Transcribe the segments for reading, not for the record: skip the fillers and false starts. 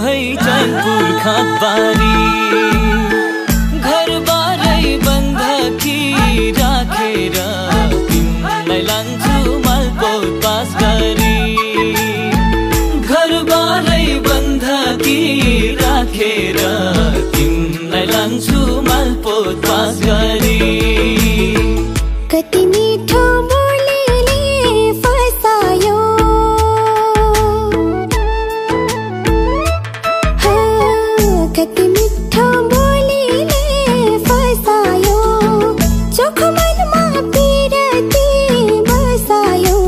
है चैनपुर खातबारी। घरबारै बन्धकी राखेर तिमीलाई लान्छु मालपोत पास गरी। घरबारै बन्धकी राखेर तिमीलाई लान्छु मालपोत पास गरी। कति मिठो बोलीले फसायो, कति मिठो बोलीले फसायो। चोखो मनमा पिरती बसायो,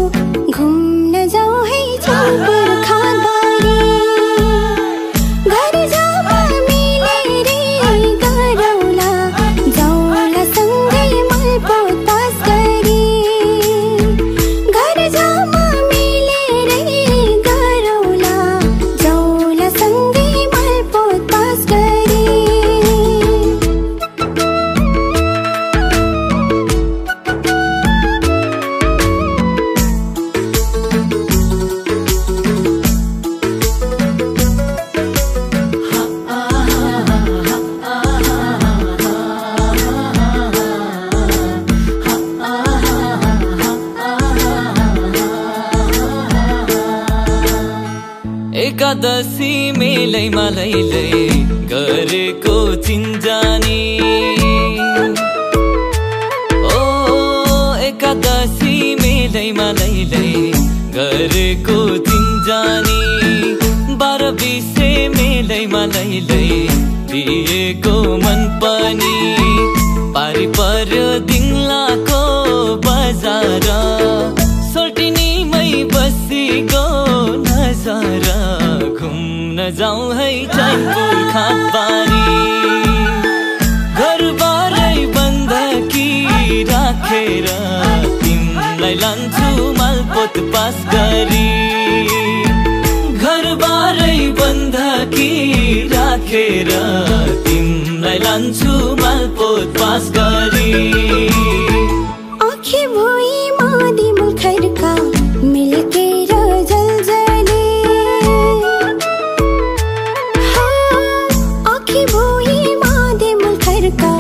घुम्न जाऊ है चैनपुर खातबारी। घर जामा मिलेर गरौला, जाऊला सँगै मालपोत पास गरी। घर जामा मिलेर गरौला, जाऊला सँगै मालपोत पास गरी। एकादशी मेलैमा लैलै गरेको चिन्जानी। ओ एकादशी मेलैमा लैलै गरेको चिन्जानी। 12-20 मेलैमा लैलै दिएको मन पनि। पारी पर्यो दिङ्लाको बजार, सोल्टिनीमै बसी गो नजारा। घुम्न जाऊ है चैनपुर खातबारी। घरबारै बन्धकी राखेर तिमीलाई लान्छु मालपोत पास गरी। घरबारै बन्धकी राखेर तिमीलाई लान्छु मालपोत पास गरी। आँखी भुइँमा दिमुल खर्का मिल्केर जलजले। आँखी भुइँमा दिमुल खर्का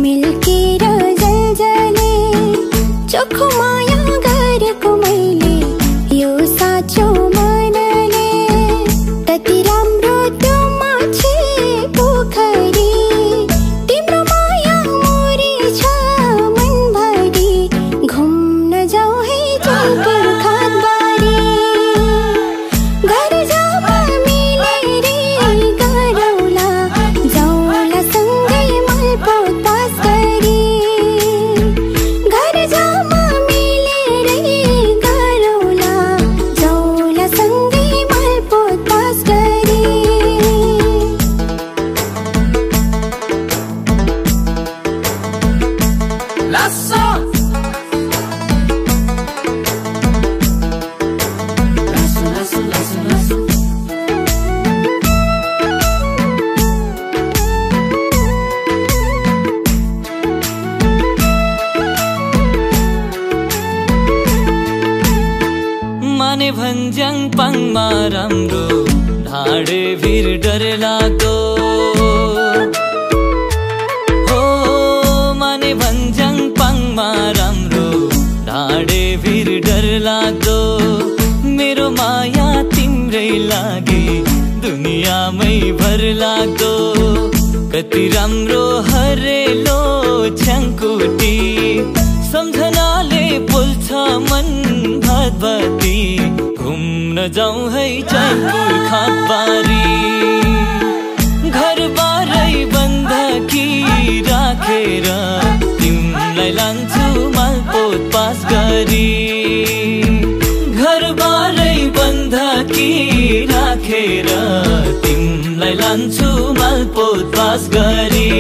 मिल्केर जलजले। चोखो माया गरेको मैले यो साँचो मनले। कति राम्रो त्यो माछे पोखरी, तिम्रो माया मोरी छ मनभरि। घुम्न जाऊ है चैनपुर खातबारी। घर जामा मिलेर गरौला, जाऊला सँगै मालपोत पास गरी। घर जामा मिलेर गरौला, जाऊला सँगै मालपोत पास गरी। माने भन्ज्याङ पाङमा राम्रो, ढाडे भिर डर लाग्दो। हो माने भन्ज्याङ पाङमा राम्रो, ढाडे भिर डर लाग्दो। मेरो माया तिम्रै लागि दुनियाँमै भर लाग्दो। कति राम्रो हरेलो छ्याङकुटी, सम्झनाले पोल्छ मन भातभाती। घुम्न जाऊ है चैनपुर खातबारी। घरबारै बन्धकी राखेर तिमीलाई लान्छु मालपोत पास गरी। घरबारै बन्धकी राखेर तिमीलाई लान्छु मालपोत पास गरी।